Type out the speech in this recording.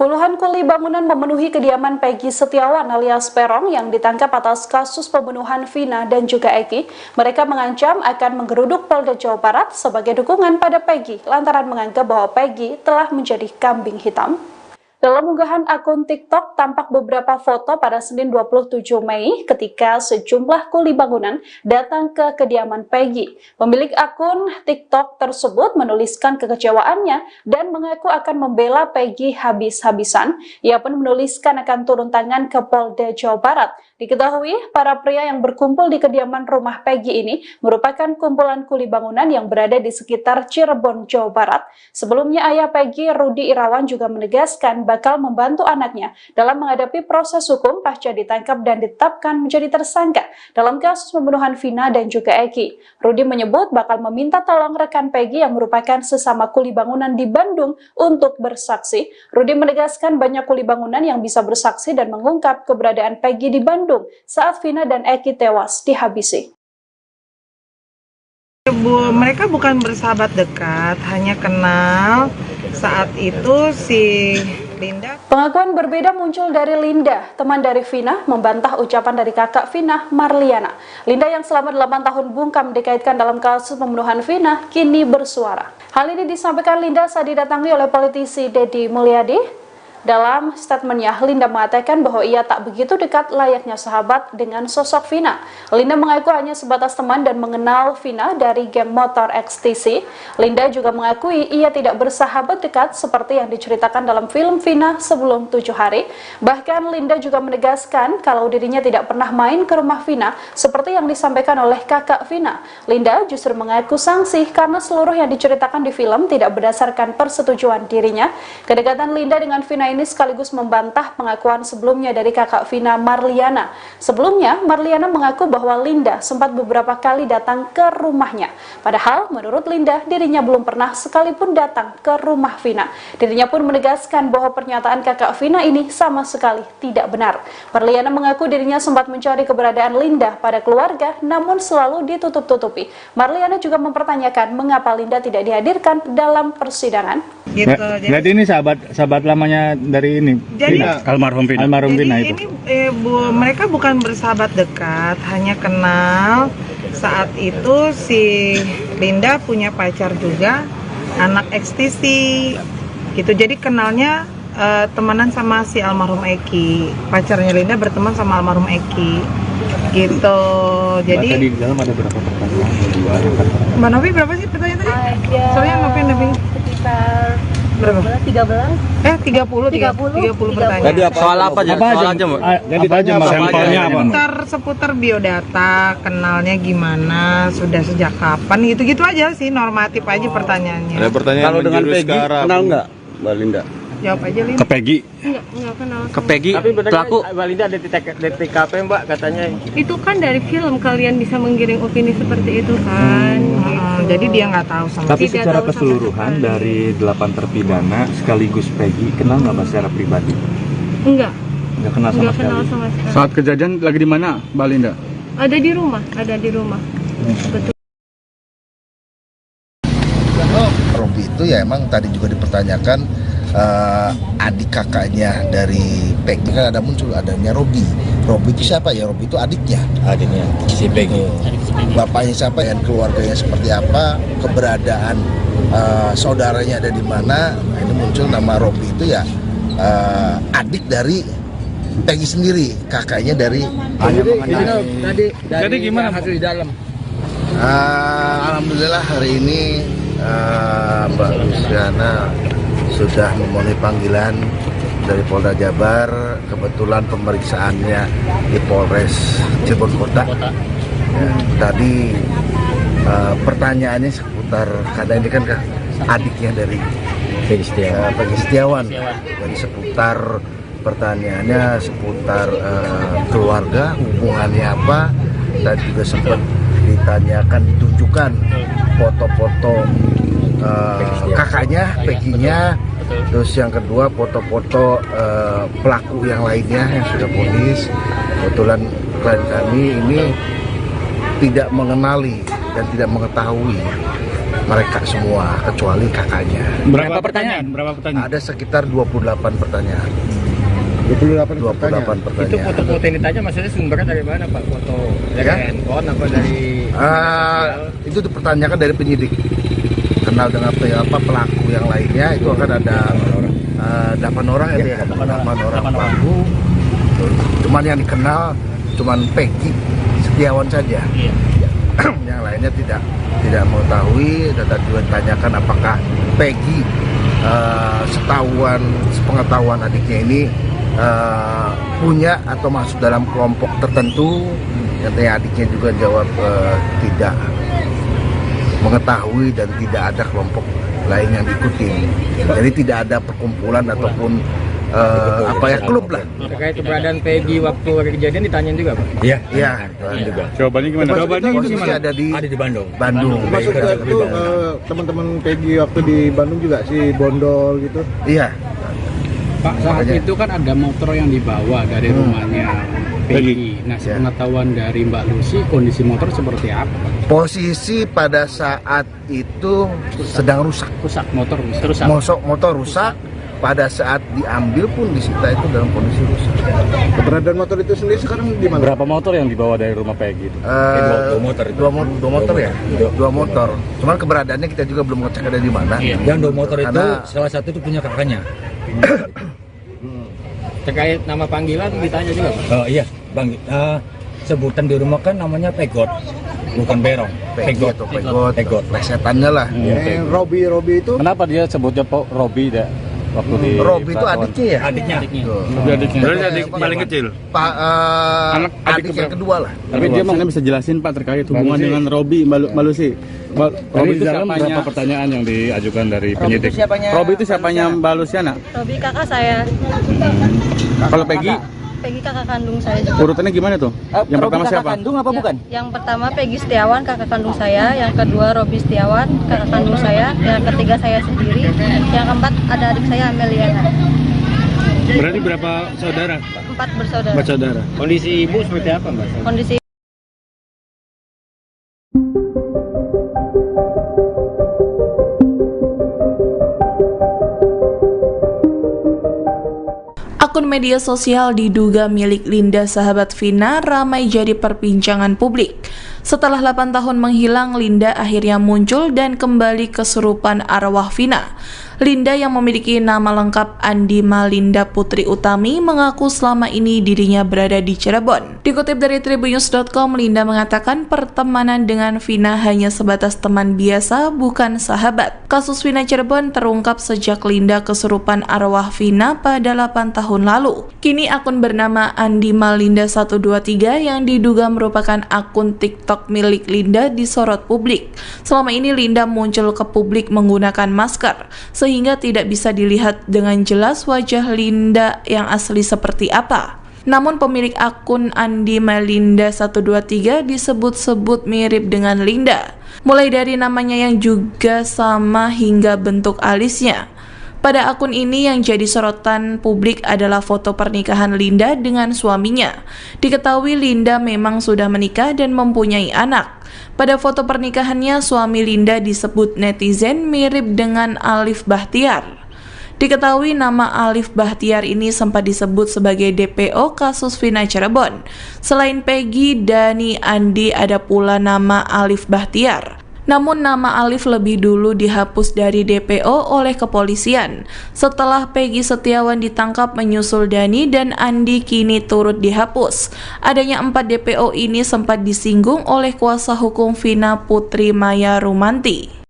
Puluhan kuli bangunan memenuhi kediaman Peggy Setiawan alias Peron yang ditangkap atas kasus pembunuhan Vina dan juga Eki. Mereka mengancam akan menggeruduk Polda Jawa Barat sebagai dukungan pada Peggy lantaran menganggap bahwa Peggy telah menjadi kambing hitam. Dalam unggahan akun TikTok tampak beberapa foto pada Senin 27 Mei ketika sejumlah kuli bangunan datang ke kediaman Peggy. Pemilik akun TikTok tersebut menuliskan kekecewaannya dan mengaku akan membela Peggy habis-habisan. Ia pun menuliskan akan turun tangan ke Polda Jawa Barat. Diketahui para pria yang berkumpul di kediaman rumah Peggy ini merupakan kumpulan kuli bangunan yang berada di sekitar Cirebon, Jawa Barat. Sebelumnya ayah Peggy, Rudi Irawan, juga menegaskan bakal membantu anaknya dalam menghadapi proses hukum pasca ditangkap dan ditetapkan menjadi tersangka dalam kasus pembunuhan Vina dan juga Eki. Rudi menyebut bakal meminta tolong rekan Peggy yang merupakan sesama kuli bangunan di Bandung untuk bersaksi. Rudi menegaskan banyak kuli bangunan yang bisa bersaksi dan mengungkap keberadaan Peggy di Bandung saat Vina dan Eki tewas dihabisi. Mereka bukan bersahabat dekat, hanya kenal saat itu si Linda. Pengakuan berbeda muncul dari Linda, teman dari Vina, membantah ucapan dari kakak Vina, Marliana. Linda yang selama 8 tahun bungkam dikaitkan dalam kasus pembunuhan Vina, kini bersuara. Hal ini disampaikan Linda saat didatangi oleh politisi Deddy Mulyadi. Dalam statementnya, Linda mengatakan bahwa ia tak begitu dekat layaknya sahabat dengan sosok Vina. Linda mengaku hanya sebatas teman dan mengenal Vina dari geng motor XTC. Linda juga mengakui ia tidak bersahabat dekat seperti yang diceritakan dalam film Vina sebelum 7 hari. Bahkan Linda juga menegaskan kalau dirinya tidak pernah main ke rumah Vina seperti yang disampaikan oleh kakak Vina. Linda justru mengaku sangsi karena seluruh yang diceritakan di film tidak berdasarkan persetujuan dirinya. Kedekatan Linda dengan Vina ini sekaligus membantah pengakuan sebelumnya dari kakak Vina, Marliana. Sebelumnya, Marliana mengaku bahwa Linda sempat beberapa kali datang ke rumahnya. Padahal, menurut Linda, dirinya belum pernah sekalipun datang ke rumah Vina. Dirinya pun menegaskan bahwa pernyataan kakak Vina ini sama sekali tidak benar. Marliana mengaku dirinya sempat mencari keberadaan Linda pada keluarga, namun selalu ditutup-tutupi. Marliana juga mempertanyakan mengapa Linda tidak dihadirkan dalam persidangan. Gitu, jadi ini sahabat lamanya dari ini. Jadi almarhum Vina itu. Mereka bukan bersahabat dekat, hanya kenal saat itu si Linda punya pacar juga, anak XTC gitu. Jadi kenalnya temenan sama si almarhum Eki. Pacarnya Linda berteman sama almarhum Eki. Gitu. Jadi tadi di dalam ada berapa pertanyaan? Mbak Novi berapa sih pertanyaan tadi? Soalnya Novi sekitar berapa? 30 pertanyaan. Jadi soal apa aja? Soal aja, Mbak. Jadi aja sampelnya apa? Seputar biodata, kenalnya gimana, sudah sejak kapan, gitu-gitu aja sih, normatif aja pertanyaannya. Ada pertanyaan kalau dengan Peggy, kenal nggak, Mbak Linda? Jawab aja, Linda. Ke Peggy? Enggak kenal. Ke Peggy, tapi pelaku. Mbak Linda ada di TKP, Mbak, katanya. Itu kan dari film, kalian bisa menggiring opini seperti itu kan. Jadi dia nggak tahu sama. Tapi Tidak secara tahu sama keseluruhan sekali. dari 8 terpidana sekaligus Peggy, kenal nggak Mbak secara pribadi? Enggak Nggak kenal sama sekali? kenal sama sekali. Saat kejadian lagi di mana, Mbak Linda? Ada di rumah. Betul. Robi itu ya emang tadi juga dipertanyakan adik kakaknya dari Peggy, kan ada muncul adanya Robi. Robi itu siapa ya? Robi itu adiknya Si Peggy. bapaknya siapa dan keluarganya seperti apa, keberadaan saudaranya ada di mana. Nah, ini muncul nama Robi itu ya adik dari Peggy sendiri, kakaknya dari Jadi gimana hasil di dalam? Alhamdulillah hari ini Mbak Luciana sudah memenuhi panggilan dari Polda Jabar. Kebetulan pemeriksaannya di Polres Cirebon Kota. Ya, tadi pertanyaannya seputar, karena ini kan adiknya dari Peggy Setiawan. Jadi seputar pertanyaannya seputar keluarga, hubungannya apa, dan juga sempat ditanyakan, ditunjukkan foto-foto kakaknya, Peggy-nya. Terus yang kedua foto-foto pelaku yang lainnya yang sudah vonis. Kebetulan klien kami ini tidak mengenali dan tidak mengetahui mereka semua kecuali kakaknya. Berapa pertanyaan? Berapa pertanyaan? Ada sekitar 28 pertanyaan. 28 pertanyaan. Itu foto-foto ini tanya maksudnya sumbernya dari mana Pak? Foto dari Ya? handphone apa dari Itu dipertanyakan dari penyidik. Kenal dengan pelaku yang lainnya itu akan ada 8 orang ya, 8 orang pelaku. Cuman yang dikenal cuman Peggy Setiawan saja. Yang lainnya tidak mengetahui. Dan juga ditanyakan apakah Peggy sepengetahuan adiknya ini punya atau masuk dalam kelompok tertentu. Katanya adiknya juga jawab tidak mengetahui dan tidak ada kelompok lain yang diikuti. Jadi tidak ada perkumpulan ataupun klub lah. terkait keberadaan Peggy waktu hari kejadian ditanyain juga Pak? Iya. Juga. Jawabannya gimana? Jawabannya itu Posisi gimana? ada di Bandung. Bandung. Maksudnya itu teman-teman Peggy waktu di Bandung juga si Bondol gitu. Iya. Pak, saat itu kan ada motor yang dibawa dari rumahnya Peggy. Nah, sepengetahuan dari Mbak Lucy, kondisi motor seperti apa? Posisi pada saat itu sedang rusak. Rusak, motor rusak. Motor rusak. Pada saat diambil pun disita itu dalam kondisi rusak. Keberadaan motor itu sendiri sekarang di mana? Berapa motor yang dibawa dari rumah Peggy itu? Dua motor ya? Dua motor. Cuman keberadaannya kita juga belum ngecek ada di mana. Dan 2 motor itu Karena- salah satu itu punya kakaknya. Terkait nama panggilan ditanya juga Pak? Oh iya, Bang. Sebutan di rumah kan namanya Pegot, bukan Berong. Peggy atau Pegot. Plesetannya lah. Robby itu Kenapa dia sebutnya Robby deh? Waktu di Robby itu adiknya ya? Adiknya. Berarti adik paling kecil. Adik yang kedua lah. Tapi dia mungkin bisa jelasin Pak terkait hubungan dengan Robby Mbak Lucy. Robby itu dalam berapa pertanyaan yang diajukan dari penyidik? Robby itu siapanya Mbak Luciana? Robby kakak saya, Kalau Peggy, Peggy kakak kandung saya juga. urutannya gimana tuh? Yang pertama siapa? Yang pertama Peggy Setiawan kakak kandung saya, yang kedua Robby Setiawan kakak kandung saya, yang ketiga saya sendiri, yang keempat ada adik saya Ameliana. Berarti berapa saudara? 4 bersaudara. Saudara. Kondisi ibu seperti apa Mbak? Kondisi Akun media sosial diduga milik Linda sahabat Vina ramai jadi perbincangan publik. Setelah 8 tahun menghilang, Linda akhirnya muncul dan kembali kesurupan arwah Vina. Linda yang memiliki nama lengkap Andi Malinda Putri Utami mengaku selama ini dirinya berada di Cirebon. Dikutip dari tribunnews.com, Linda mengatakan pertemanan dengan Vina hanya sebatas teman biasa, bukan sahabat. Kasus Vina Cirebon terungkap sejak Linda kesurupan arwah Vina pada 8 tahun lalu. Kini akun bernama Andi Malinda 123 yang diduga merupakan akun TikTok milik Linda disorot publik. Selama ini Linda muncul ke publik menggunakan masker, sehingga tidak bisa dilihat dengan jelas wajah Linda yang asli seperti apa. Namun pemilik akun Andi Malinda 123 disebut-sebut mirip dengan Linda, mulai dari namanya yang juga sama hingga bentuk alisnya. Pada akun ini yang jadi sorotan publik adalah foto pernikahan Linda dengan suaminya. Diketahui Linda memang sudah menikah dan mempunyai anak. Pada foto pernikahannya, suami Linda disebut netizen mirip dengan Alif Bahtiar. Diketahui nama Alif Bahtiar ini sempat disebut sebagai DPO kasus Vina Cirebon. Selain Peggy, Dani, Andi, ada pula nama Alif Bahtiar. Namun nama Alif lebih dulu dihapus dari DPO oleh kepolisian. Setelah Peggy Setiawan ditangkap, menyusul Dani dan Andi kini turut dihapus. Adanya 4 DPO ini sempat disinggung oleh kuasa hukum Vina Putri Maya Rumanti.